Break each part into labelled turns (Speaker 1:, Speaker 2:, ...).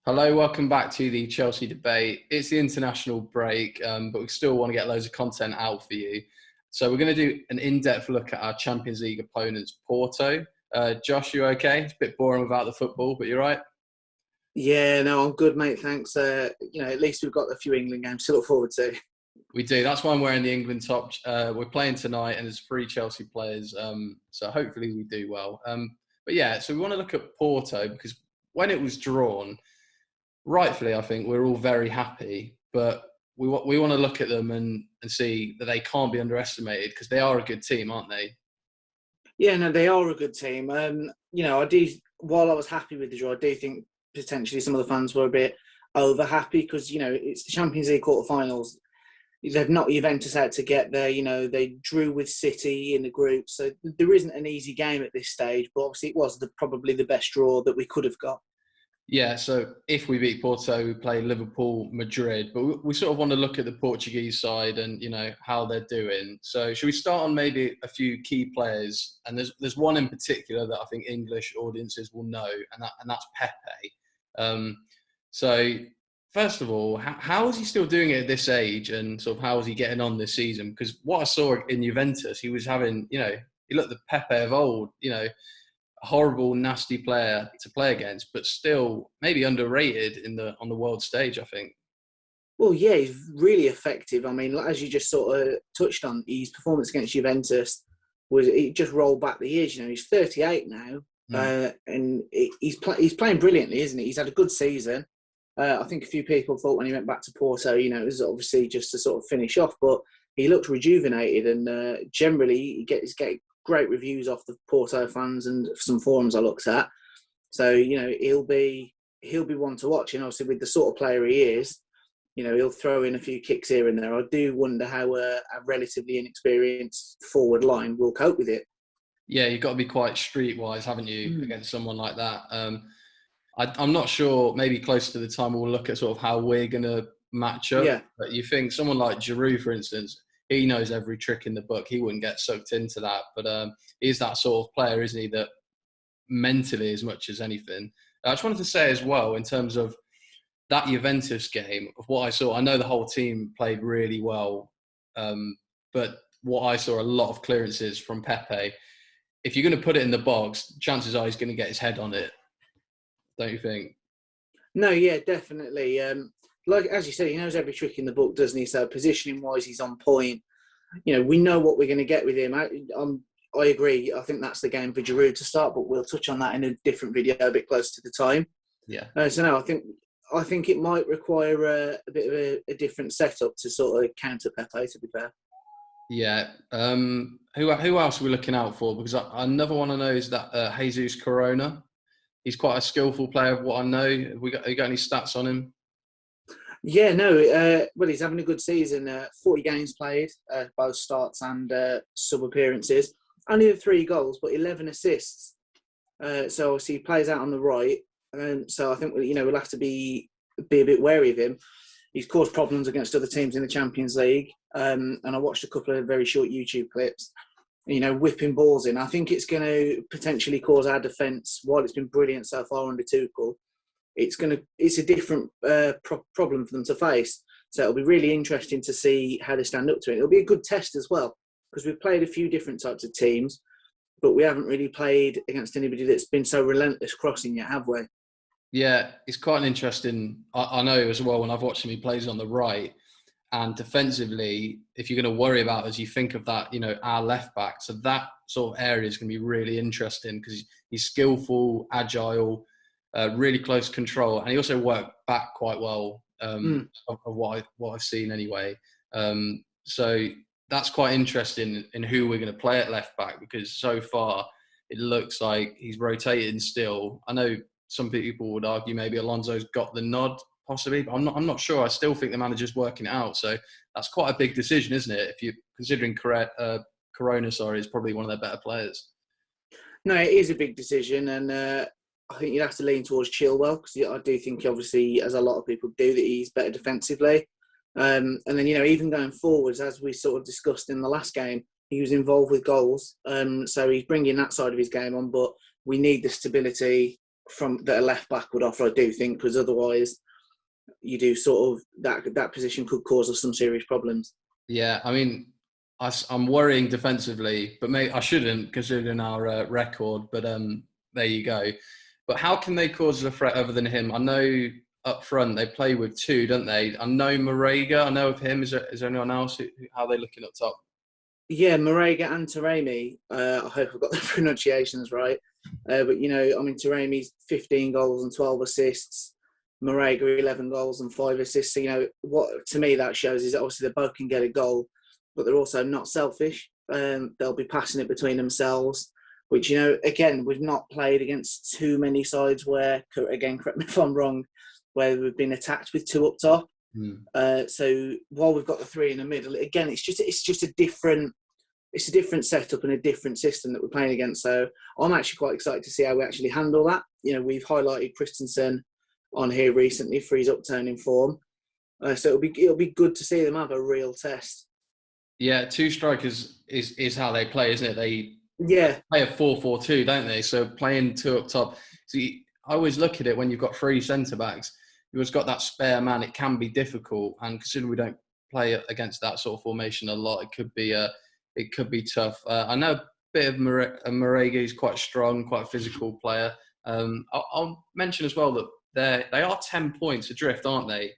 Speaker 1: Hello, welcome back to the Chelsea debate. It's the international break, but we still want to get loads of content out for you. So we're going to do an in-depth look at our Champions League opponents, Porto. Josh, you okay? It's a bit boring without the football, but you're right.
Speaker 2: Yeah, no, I'm good, mate. Thanks. At least we've got a few England games to look forward to.
Speaker 1: We do. That's why I'm wearing the England top. We're playing tonight, and there's 3 Chelsea players, so hopefully we do well. But yeah, so we want to look at Porto because when it was drawn, rightfully, I think we're all very happy, but we want to look at them and see that they can't be underestimated because they are a good team, aren't they?
Speaker 2: Yeah, no, they are a good team. I do. While I was happy with the draw, I do think potentially some of the fans were a bit over happy because it's the Champions League quarterfinals. They've knocked Juventus out to get there. They drew with City in the group, so there isn't an easy game at this stage. But obviously, it was probably the best draw that we could have got.
Speaker 1: Yeah, so if we beat Porto, we play Liverpool, Madrid, but we sort of want to look at the Portuguese side and, how they're doing. So should we start on maybe a few key players? And there's one in particular that I think English audiences will know, and that's Pepe. So first of all, how is he still doing it at this age and sort of how is he getting on this season? Because what I saw in Juventus, he was having, he looked the Pepe of old, a horrible, nasty player to play against, but still maybe underrated on the world stage, I think.
Speaker 2: Well, yeah, he's really effective. I mean, as you just sort of touched on, his performance against Juventus it just rolled back the years. He's 38 now, and he's playing brilliantly, isn't he? He's had a good season. I think a few people thought when he went back to Porto, it was obviously just to sort of finish off, but he looked rejuvenated, and generally he gets great reviews off the Porto fans and some forums I looked at. So, he'll be one to watch. And obviously with the sort of player he is, he'll throw in a few kicks here and there. I do wonder how a relatively inexperienced forward line will cope with it.
Speaker 1: Yeah, you've got to be quite streetwise, haven't you, against someone like that? I'm not sure, maybe close to the time we'll look at sort of how we're going to match up.
Speaker 2: Yeah.
Speaker 1: But you think someone like Giroud, for instance, he knows every trick in the book. He wouldn't get sucked into that. But he's that sort of player, isn't he, that mentally as much as anything. I just wanted to say as well, in terms of that Juventus game, of what I saw, I know the whole team played really well. But what I saw, a lot of clearances from Pepe. If you're going to put it in the box, chances are he's going to get his head on it. Don't you think?
Speaker 2: No, yeah, definitely. Like as you said, he knows every trick in the book, doesn't he? So positioning wise, he's on point. We know what we're going to get with him. I agree. I think that's the game for Giroud to start, but we'll touch on that in a different video a bit closer to the time.
Speaker 1: Yeah.
Speaker 2: So no, I think it might require a bit of a different setup to sort of counter Pepe. To be fair.
Speaker 1: Yeah. Who else are we looking out for? Because another one I know is that Jesus Corona. He's quite a skillful player, of what I know. Have you got any stats on him?
Speaker 2: Yeah, no. Well, he's having a good season. 40 games played, both starts and sub appearances. Only 3 goals, but 11 assists. So obviously he plays out on the right, and so I think we'll have to be a bit wary of him. He's caused problems against other teams in the Champions League, and I watched a couple of very short YouTube clips. Whipping balls in. I think it's going to potentially cause our defence, while it's been brilliant so far under Tuchel, it's a different problem for them to face. So it'll be really interesting to see how they stand up to it. It'll be a good test as well, because we've played a few different types of teams, but we haven't really played against anybody that's been so relentless crossing yet, have we?
Speaker 1: Yeah, it's quite an interesting. I know as well when I've watched him, he plays on the right. And defensively, if you're going to worry about as you think of that, our left back, so that sort of area is going to be really interesting because he's skillful, agile, really close control, and he also worked back quite well of what I've seen anyway. So that's quite interesting in who we're going to play at left back, because so far it looks like he's rotating still. I know some people would argue maybe Alonso's got the nod, possibly, but I'm not sure. I still think the manager's working it out. So that's quite a big decision, isn't it? If you're considering Corona, is probably one of their better players.
Speaker 2: No, it is a big decision, and I think you'd have to lean towards Chilwell, because I do think, obviously, as a lot of people do, that he's better defensively. And then, even going forwards, as we sort of discussed in the last game, he was involved with goals. So he's bringing that side of his game on, but we need the stability from that a left back would offer. I do think, because otherwise you do sort of that position could cause us some serious problems.
Speaker 1: Yeah, I mean, I'm worrying defensively, but maybe I shouldn't considering our record. But there you go. But how can they cause a threat other than him? I know up front they play with two, don't they? I know Marega. I know of him. Is there anyone else? How are they looking up top?
Speaker 2: Yeah, Marega and Taremi. I hope I've got the pronunciations right. But, you know, I mean, Taremi's 15 goals and 12 assists. Marega, 11 goals and 5 assists. So, you know, what to me that shows is that obviously they both can get a goal, but they're also not selfish. They'll be passing it between themselves, which, you know, again, we've not played against too many sides where, again, correct me if I'm wrong, where we've been attacked with two up top. So while we've got the three in the middle, again, it's just a different setup and a different system that we're playing against. So I'm actually quite excited to see how we actually handle that. You know, we've highlighted Christensen on here recently for his upturning form. So it'll be good to see them have a real test.
Speaker 1: Yeah, two strikers is how they play, isn't it? They play a 4-4-2, don't they? So playing two up top. See, I always look at it when you've got three centre backs. You've always got that spare man. It can be difficult, and considering we don't play against that sort of formation a lot, it could be tough. I know a bit of Marega is quite strong, quite a physical player. I'll mention as well that they are 10 points adrift, aren't they?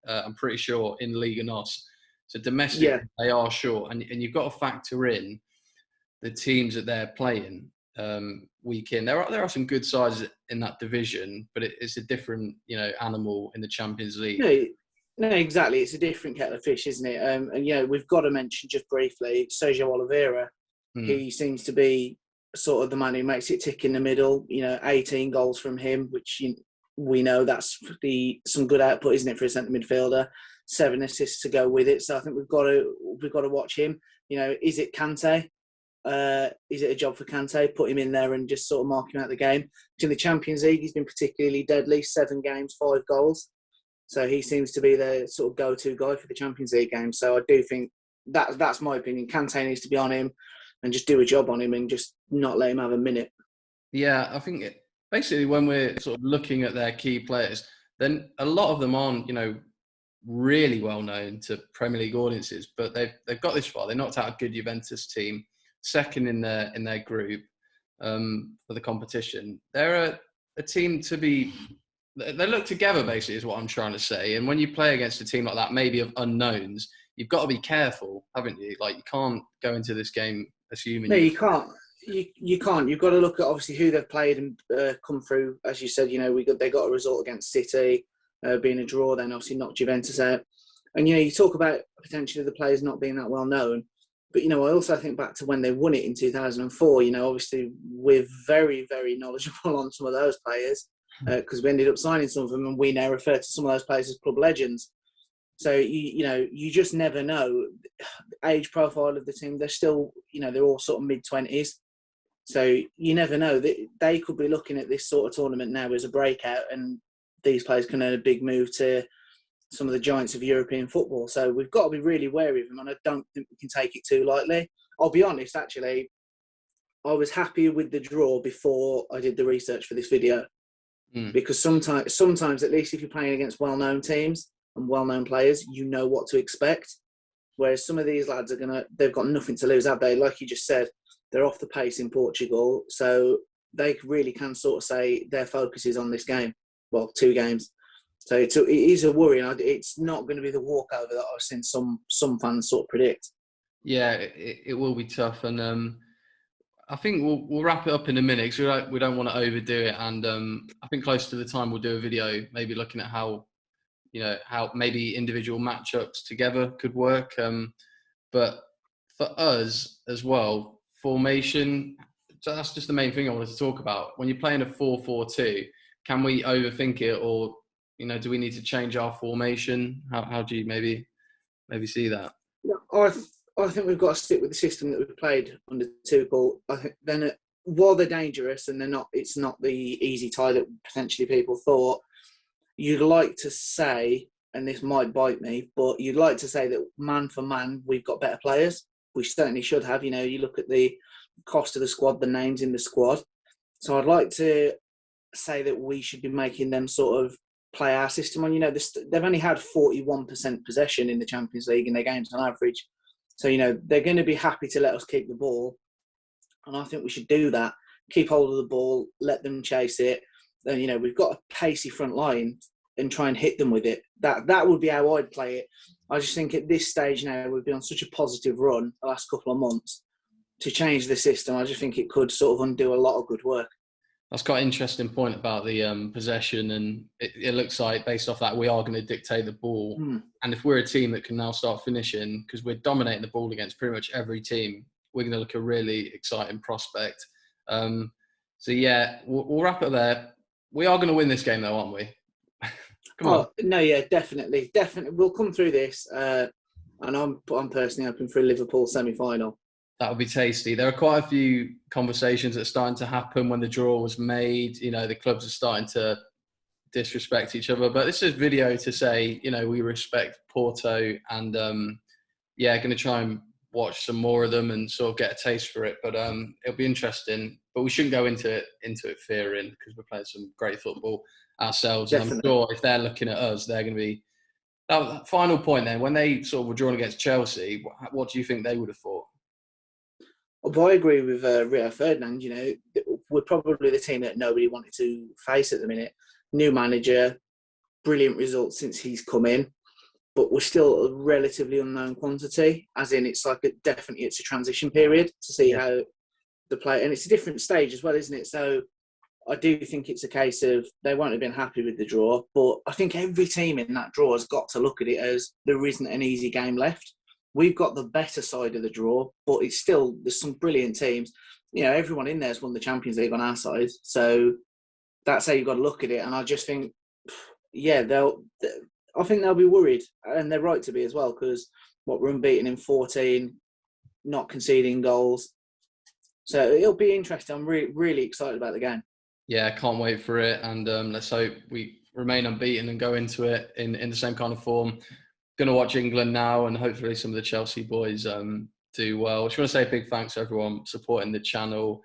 Speaker 1: I'm pretty sure in Liga NOS. So domestic, they are short, and you've got to factor in the teams that they're playing week in. There are some good sides in that division, but it's a different animal in the Champions League.
Speaker 2: No, exactly. It's a different kettle of fish, isn't it? And you know, we've got to mention just briefly Sergio Oliveira. He seems to be sort of the man who makes it tick in the middle. You know, 18 goals from him, which we know that's some good output, isn't it, for a centre midfielder? 7 assists to go with it. So I think we've got to watch him. You know, is it Kante? Is it a job for Kante? Put him in there and just sort of mark him out the game. In the Champions League, he's been particularly deadly. 7 games, 5 goals. So he seems to be the sort of go-to guy for the Champions League game. So I do think that's my opinion. Kante needs to be on him and just do a job on him and just not let him have a minute.
Speaker 1: Yeah, I think basically when we're sort of looking at their key players, then a lot of them aren't, really well known to Premier League audiences, but they've got this far. They knocked out a good Juventus team, second in their group for the competition. They're a team to be. They look together, basically, is what I'm trying to say. And when you play against a team like that, maybe of unknowns, you've got to be careful, haven't you? Like, you can't go into this game assuming.
Speaker 2: No, you can't. You can't. You've got to look at obviously who they've played and come through. As you said, they got a result against City, being a draw. Then obviously knocked Juventus out. And you talk about potentially the players not being that well known, but I also think back to when they won it in 2004. Obviously we're very, very knowledgeable on some of those players because we ended up signing some of them, and we now refer to some of those players as club legends. So you just never know. The age profile of the team, they're still they're all sort of mid-20s. So you never know. They could be looking at this sort of tournament now as a breakout, and these players can earn a big move to some of the giants of European football. So we've got to be really wary of them, and I don't think we can take it too lightly. I'll be honest, actually, I was happy with the draw before I did the research for this video. Because sometimes, at least if you're playing against well-known teams and well-known players, you know what to expect. Whereas some of these lads they've got nothing to lose, have they? Like you just said, they're off the pace in Portugal, so they really can sort of say their focus is on this game. Well, 2 games. So it is a worry, and it's not going to be the walkover that I've seen some fans sort of predict.
Speaker 1: Yeah, it will be tough, and I think we'll wrap it up in a minute because we don't want to overdo it. And I think close to the time we'll do a video, maybe looking at how maybe individual matchups together could work. But for us as well, formation. So that's just the main thing I wanted to talk about. When you're playing a 4-4-2, can we overthink it, or do we need to change our formation? How do you maybe see that?
Speaker 2: I think we've got to stick with the system that we've played under Tuchel. I think then, while they're dangerous and it's not the easy tie that potentially people thought, you'd like to say, and this might bite me, but you'd like to say that man for man, we've got better players. We certainly should have. You look at the cost of the squad, the names in the squad. So I'd like to say that we should be making them sort of play our system on. They've only had 41% possession in the Champions League in their games on average. So, they're going to be happy to let us keep the ball. And I think we should do that. Keep hold of the ball, let them chase it. Then, we've got a pacey front line and try and hit them with it. That would be how I'd play it. I just think at this stage now, we've been on such a positive run the last couple of months. To change the system, I just think it could sort of undo a lot of good work.
Speaker 1: That's quite an interesting point about the possession, and it looks like based off that we are going to dictate the ball. And if we're a team that can now start finishing, because we're dominating the ball against pretty much every team, we're going to look a really exciting prospect. So yeah, we'll wrap it there. We are going to win this game though, aren't we? Come on.
Speaker 2: No, yeah, definitely. We'll come through this, and I'm personally hoping for a Liverpool semi-final.
Speaker 1: That would be tasty. There are quite a few conversations that are starting to happen when the draw was made. The clubs are starting to disrespect each other. But this is a video to say, we respect Porto and, going to try and watch some more of them and sort of get a taste for it. But it'll be interesting. But we shouldn't go into it fearing, because we're playing some great football ourselves. Definitely. And I'm sure if they're looking at us, they're going to be... final point then, when they sort of were drawn against Chelsea, what do you think they would have thought?
Speaker 2: Well, I agree with Rio Ferdinand. We're probably the team that nobody wanted to face at the minute. New manager, brilliant results since he's come in, but we're still a relatively unknown quantity. As in, it's a transition period to see how the play, and it's a different stage as well, isn't it? So I do think it's a case of they won't have been happy with the draw, but I think every team in that draw has got to look at it as there isn't an easy game left. We've got the better side of the draw, but there's some brilliant teams. Everyone in there's won the Champions League on our side. So that's how you've got to look at it. And I just think, I think they'll be worried. And they're right to be as well, because we're unbeaten in 14, not conceding goals. So it'll be interesting. I'm really, really excited about the game.
Speaker 1: Yeah, I can't wait for it. And let's hope we remain unbeaten and go into it in the same kind of form. Going to watch England now, and hopefully some of the Chelsea boys do well. I just want to say a big thanks to everyone supporting the channel.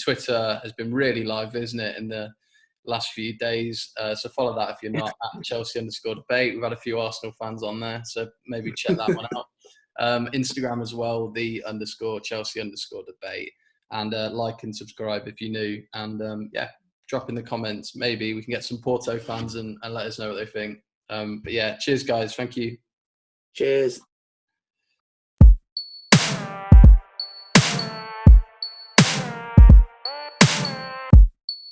Speaker 1: Twitter has been really live, isn't it, in the last few days? So follow that if you're not at Chelsea_debate. We've had a few Arsenal fans on there, so maybe check that one out. Instagram as well, _Chelsea_debate. And like and subscribe if you're new. And drop in the comments. Maybe we can get some Porto fans and let us know what they think. But yeah, cheers guys. Thank you.
Speaker 2: Cheers.